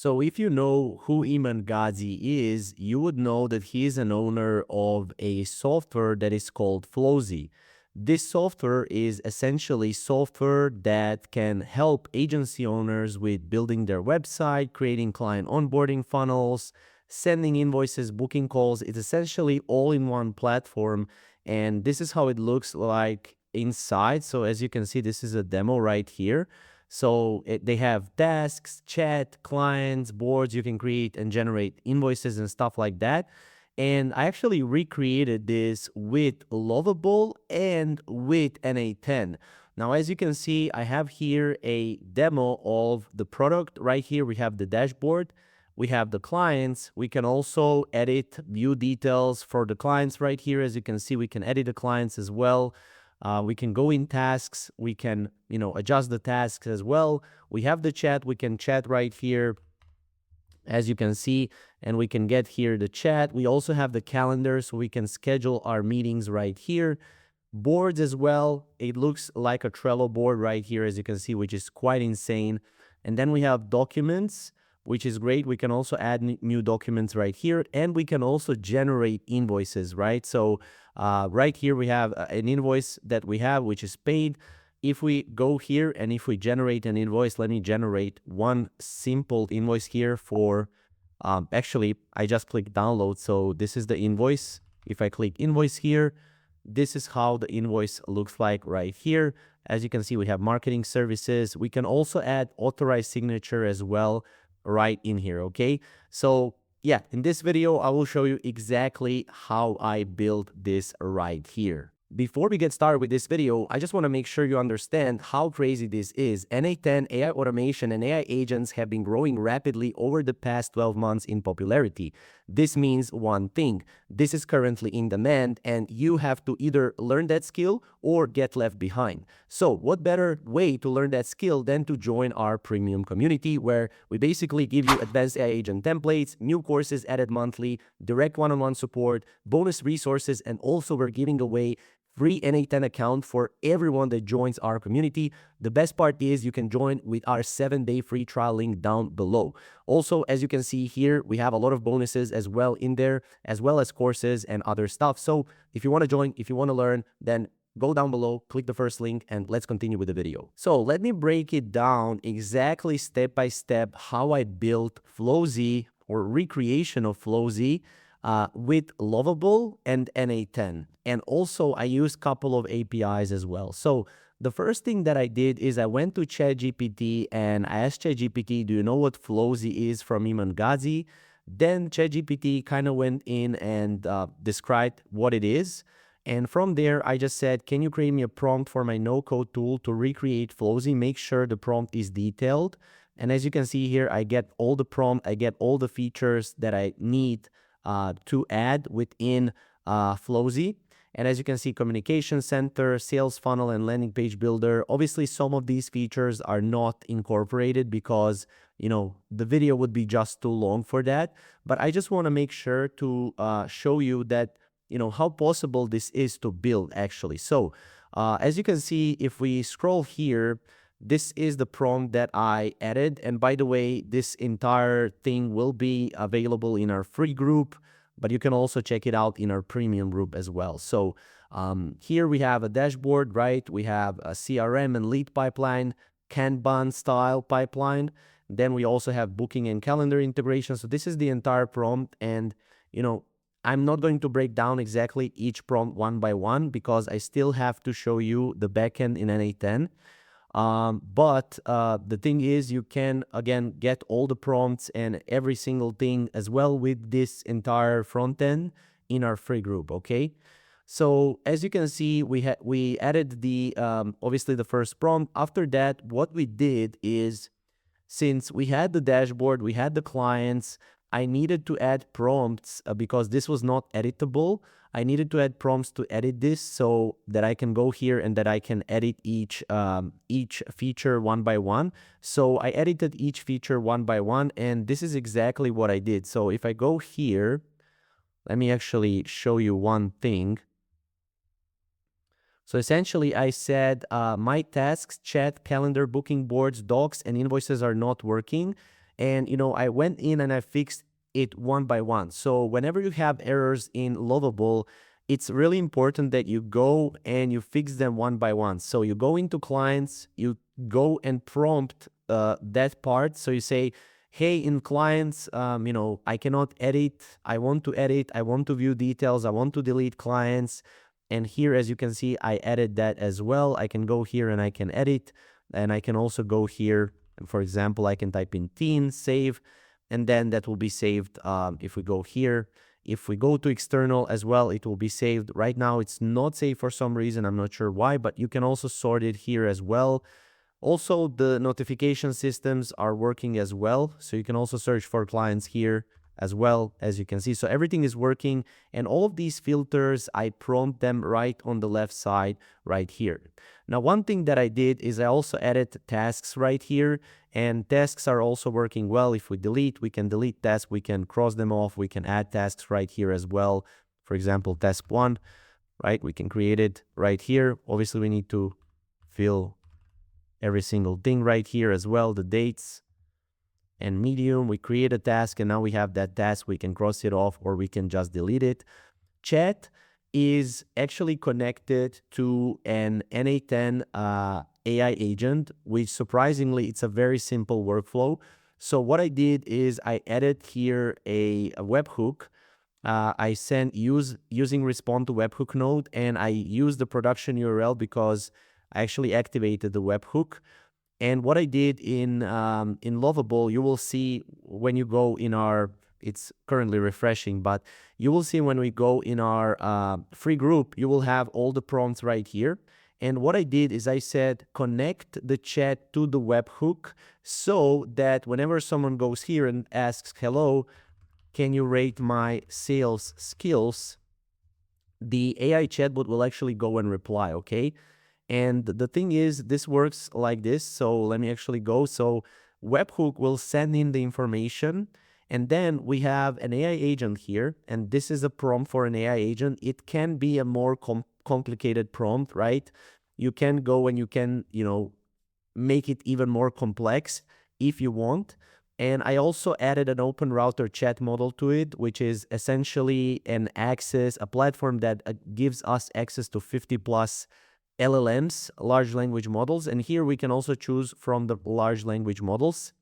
So if you know who Iman Gadzhi is, you would know that he is an owner of a software that is called Flozy. This software is essentially software that can help agency owners with building their website, creating client onboarding funnels, sending invoices, booking calls. It's essentially all in one platform. And this is how it looks like inside. So as you can see, this is a demo right here. So they have tasks, chat, clients, boards you can create and generate invoices and stuff like that. And I actually recreated this with Lovable and with NA10. Now, as you can see, I have here a demo of the product. Right here, we have the dashboard. We have the clients. We can also edit, view details for the clients right here. As you can see, we can edit the clients as well. We can go in tasks. We can, adjust the tasks as well. We have the chat. We can chat right here, as you can see, and we can get here the chat. We also have the calendar, so we can schedule our meetings right here. Boards as well. It looks like a Trello board right here, as you can see, which is quite insane. And then we have documents, which is great. We can also add new documents right here, and we can also generate invoices, right? So right here, we have an invoice that we have, which is paid. If we go here and if we generate an invoice, let me generate one simple invoice here for, actually, I just click download. So this is the invoice. If I click invoice here, this is how the invoice looks like right here. As you can see, we have marketing services. We can also add authorized signature as well right in here, okay? So yeah, in this video, I will show you exactly how I built this right here. Before we get started with this video, I just want to make sure you understand how crazy this is. NA10, AI automation, and AI agents have been growing rapidly over the past 12 months in popularity. This means one thing: this is currently in demand, and you have to either learn that skill or get left behind. So what better way to learn that skill than to join our premium community, where we basically give you advanced AI agent templates, new courses added monthly, direct one-on-one support, bonus resources, and also we're giving away free NA10 account for everyone that joins our community. The best part is you can join with our 7-day free trial link down below. Also, as you can see here, we have a lot of bonuses as well in there, as well as courses and other stuff. So if you want to join, if you want to learn, then go down below, click the first link, and let's continue with the video. So let me break it down exactly step by step how I built Flozy, or recreation of Flozy, with Lovable and NA10. And also I use a couple of APIs as well. So the first thing that I did is I went to ChatGPT and I asked ChatGPT, do you know what Flozy is from Iman Gadzhi? Then ChatGPT kind of went in and described what it is. And from there, I just said, can you create me a prompt for my no-code tool to recreate Flozy? Make sure the prompt is detailed. And as you can see here, I get all the prompt, I get all the features that I need to add within Flozy. And as you can see, communication center, sales funnel, and landing page builder. Obviously, some of these features are not incorporated because, the video would be just too long for that. But I just want to make sure to show you that, how possible this is to build actually. So as you can see, if we scroll here, this is the prompt that I added. And by the way, this entire thing will be available in our free group, but you can also check it out in our premium group as well. So here we have a dashboard, right? We have a CRM and lead pipeline, Kanban style pipeline. Then we also have booking and calendar integration. So this is the entire prompt. And, I'm not going to break down exactly each prompt one by one because I still have to show you the backend in NA10. But the thing is, you can again get all the prompts and every single thing as well with this entire front end in our free group. Okay, so as you can see, we added the obviously the first prompt. After that, what we did is, since we had the dashboard, we had the clients, I needed to add prompts because this was not editable. I needed to add prompts to edit this so that I can go here and that I can edit each feature one by one. So I edited each feature one by one, and this is exactly what I did. So if I go here, let me actually show you one thing. So essentially I said my tasks, chat, calendar, booking boards, docs, and invoices are not working. And, I went in and I fixed it one by one. So whenever you have errors in Lovable, it's really important that you go and you fix them one by one. So you go into clients, you go and prompt that part. So you say, hey, in clients, I cannot edit. I want to edit. I want to view details. I want to delete clients. And here, as you can see, I added that as well. I can go here and I can edit. And I can also go here. And for example, I can type in teen, save, and then that will be saved. If we go here, if we go to external as well, it will be saved. Right now, it's not saved for some reason. I'm not sure why, but you can also sort it here as well. Also, the notification systems are working as well. So you can also search for clients here as well, as you can see. So everything is working, and all of these filters, I prompt them right on the left side right here. Now, one thing that I did is I also added tasks right here, and tasks are also working well. If we delete, we can delete tasks, we can cross them off, we can add tasks right here as well. For example, task 1, right? We can create it right here. Obviously, we need to fill every single thing right here as well, the dates and medium. We create a task, and now we have that task. We can cross it off or we can just delete it. Chat is actually connected to an NA10 AI agent, which surprisingly, it's a very simple workflow. So what I did is I added here a webhook. I sent using respond to webhook node, and I used the production URL because I actually activated the webhook. And what I did in Lovable, you will see when you go in our, it's currently refreshing, but you will see when we go in our free group, you will have all the prompts right here. And what I did is I said, connect the chat to the webhook so that whenever someone goes here and asks, hello, can you rate my sales skills? The AI chatbot will actually go and reply, okay? And the thing is, this works like this. So let me actually go. So webhook will send in the information, and then we have an AI agent here, and this is a prompt for an AI agent. It can be a more complicated prompt, right? You can go and you can, make it even more complex if you want. And I also added an open router chat model to it, which is essentially a platform that gives us access to 50 plus LLMs, large language models. And here we can also choose from the large language models.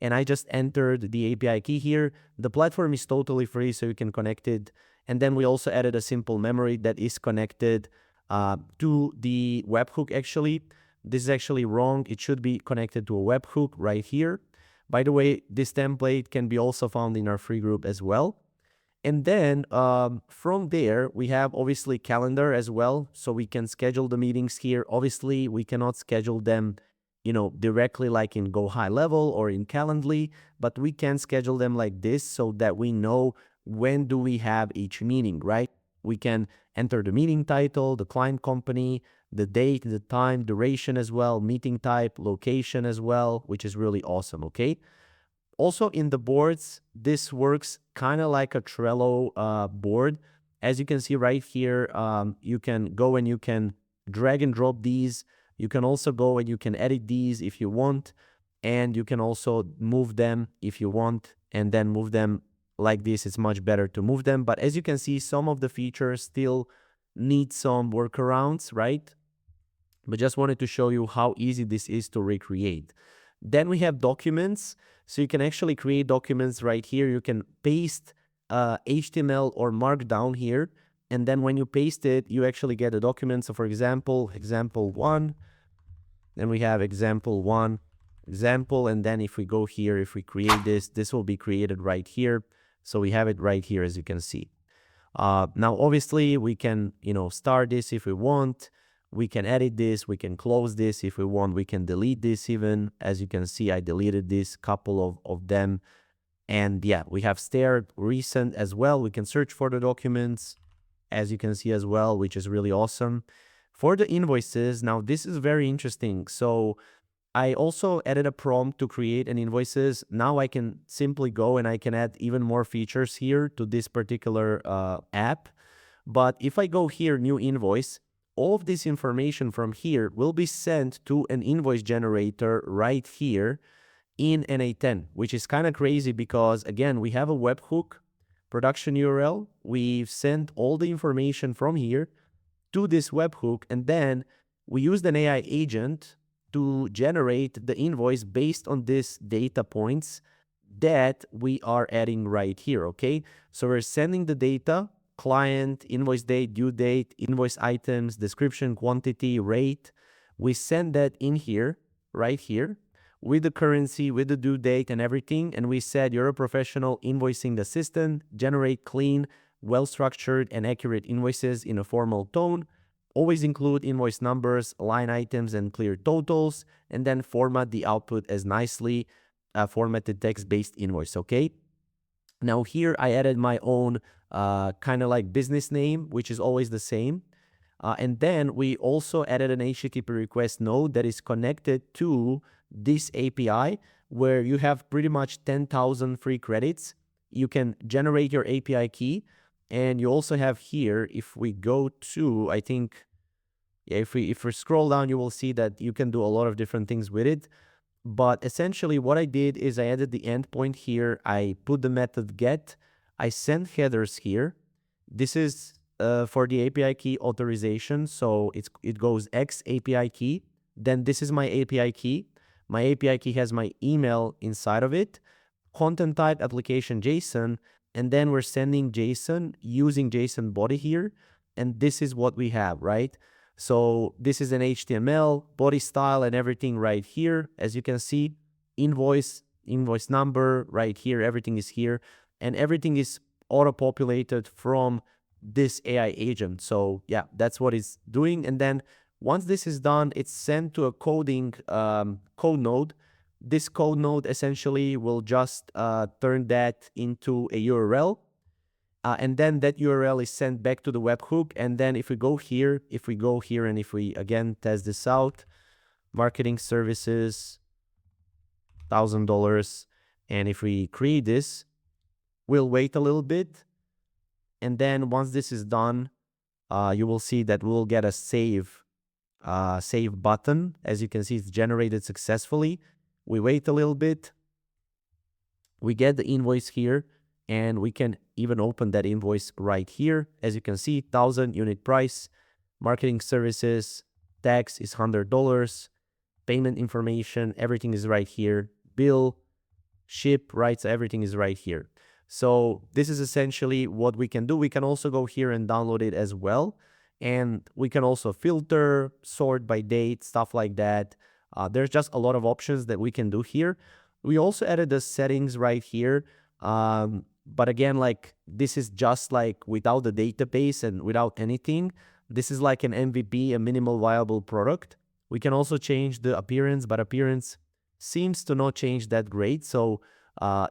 And I just entered the API key here. The platform is totally free, so you can connect it. And then we also added a simple memory that is connected to the webhook actually. This is actually wrong. It should be connected to a webhook right here. By the way, this template can be also found in our free group as well. And then from there, we have obviously calendar as well. So we can schedule the meetings here. Obviously, we cannot schedule them, directly like in Go High Level or in Calendly, but we can schedule them like this so that we know when do we have each meeting, right? We can enter the meeting title, the client company, the date, the time, duration as well, meeting type, location as well, which is really awesome, okay? Also in the boards, this works kind of like a Trello board. As you can see right here, you can go and you can drag and drop these. You can also go and you can edit these if you want. And you can also move them if you want, and then move them like this. It's much better to move them. But as you can see, some of the features still need some workarounds, right? But just wanted to show you how easy this is to recreate. Then we have documents. So you can actually create documents right here. You can paste HTML or Markdown here. And then when you paste it, you actually get a document. So for example, example 1, then we have example 1, example. And then if we go here, if we create this will be created right here. So we have it right here, as you can see. Now, obviously, we can, start this if we want. We can edit this, we can close this if we want, we can delete this even. As you can see, I deleted this couple of them. And yeah, we have stare recent as well. We can search for the documents, as you can see as well, which is really awesome. For the invoices, now this is very interesting. So I also added a prompt to create an invoices. Now I can simply go and I can add even more features here to this particular app. But if I go here, new invoice, all of this information from here will be sent to an invoice generator right here. in N8N, which is kind of crazy because, again, we have a webhook production URL. We've sent all the information from here to this webhook, and then we used an AI agent to generate the invoice based on these data points that we are adding right here, okay? So we're sending the data, client, invoice date, due date, invoice items, description, quantity, rate. We send that in here, right here, with the currency, with the due date and everything. And we said, you're a professional invoicing assistant, generate clean, well-structured and accurate invoices in a formal tone. Always include invoice numbers, line items, and clear totals, and then format the output as nicely formatted text-based invoice, okay? Now here I added my own kind of like business name, which is always the same. And then we also added an HTTP request node that is connected to this API, where you have pretty much 10,000 free credits. You can generate your API key. And you also have here, if we go to, I think, yeah, if we scroll down, you will see that you can do a lot of different things with it. But essentially what I did is I added the endpoint here. I put the method get. I sent headers here. This is for the API key authorization. So it goes X API key. Then this is my API key. My API key has my email inside of it. Content type application JSON. And then we're sending JSON using JSON body here. And this is what we have, right? So this is an HTML, body style and everything right here. As you can see, invoice number right here, everything is here. And everything is auto-populated from this AI agent. So yeah, that's what it's doing. And then once this is done, it's sent to a coding code node. This code node essentially will just turn that into a URL. And then that URL is sent back to the webhook. And then if we go here, and if we again test this out, marketing services, $1,000. And if we create this, we'll wait a little bit. And then once this is done, you will see that we'll get a save button. As you can see, it's generated successfully. We wait a little bit. We get the invoice here. And we can even open that invoice right here. As you can see, 1,000 unit price, marketing services, tax is $100, payment information, everything is right here, bill, ship, right? So everything is right here. So this is essentially what we can do. We can also go here and download it as well. And we can also filter, sort by date, stuff like that. There's just a lot of options that we can do here. We also added the settings right here. But again, like this is just like without the database and without anything. This is like an MVP, a minimal viable product. We can also change the appearance, but appearance seems to not change that great. So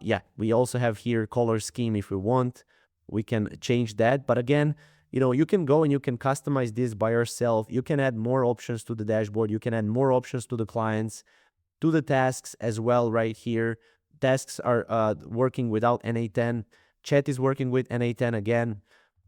yeah, we also have here color scheme if we want. We can change that. But again, you know, you can go and you can customize this by yourself. You can add more options to the dashboard. You can add more options to the clients, to the tasks as well right here. Tasks are working without N8N. Chat is working with N8N again.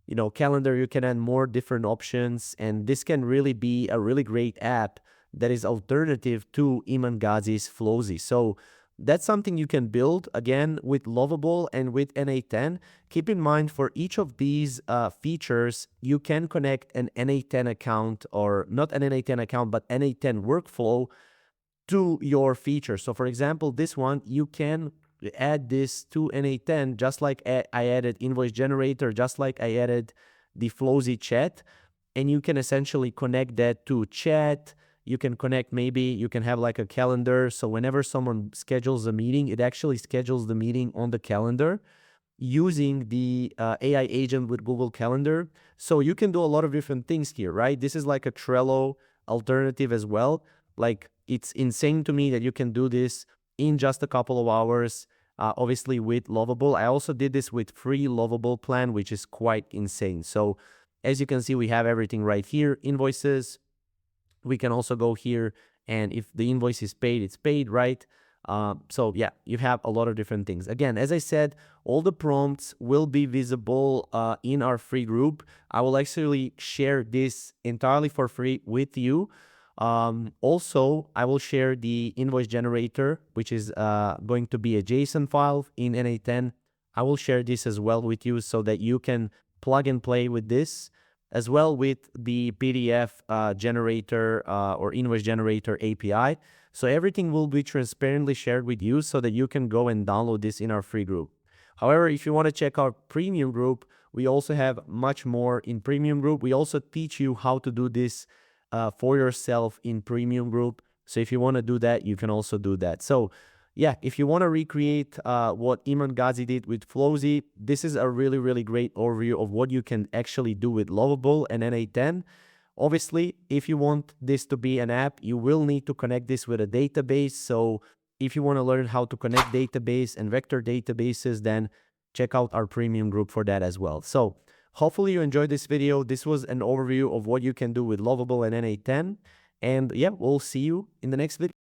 You know, calendar, you can add more different options. And this can really be a really great app that is alternative to Iman Gadzhi's Flozy. So that's something you can build, again, with Lovable and with N8N. Keep in mind, for each of these features, you can connect an N8N account, or not an N8N account, but N8N workflow to your feature. So for example, this one, you can add this to N8N, just like I added invoice generator, just like I added the Flozy chat, and you can essentially connect that to chat. You can connect, maybe you can have like a calendar. So whenever someone schedules a meeting, it actually schedules the meeting on the calendar using the AI agent with Google Calendar. So you can do a lot of different things here, right? This is like a Trello alternative as well. Like, it's insane to me that you can do this in just a couple of hours, obviously with Lovable. I also did this with free Lovable plan, which is quite insane. So as you can see, we have everything right here. Invoices. We can also go here, and if the invoice is paid, it's paid, right? So yeah, you have a lot of different things. Again, as I said, all the prompts will be visible in our free group. I will actually share this entirely for free with you. Also, I will share the invoice generator, which is going to be a JSON file in NA10. I will share this as well with you so that you can plug and play with this, as well with the PDF generator or invoice generator API. So everything will be transparently shared with you so that you can go and download this in our free group. However, if you want to check our premium group, we also have much more in premium group. We also teach you how to do this for yourself in premium group. So if you want to do that, you can also do that. So yeah, if you want to recreate what Iman Gadzhi did with Flozy, this is a really, really great overview of what you can actually do with Lovable and NA10. Obviously, if you want this to be an app, you will need to connect this with a database. So if you want to learn how to connect database and vector databases, then check out our premium group for that as well. So hopefully you enjoyed this video. This was an overview of what you can do with Lovable and NA10. And yeah, we'll see you in the next video.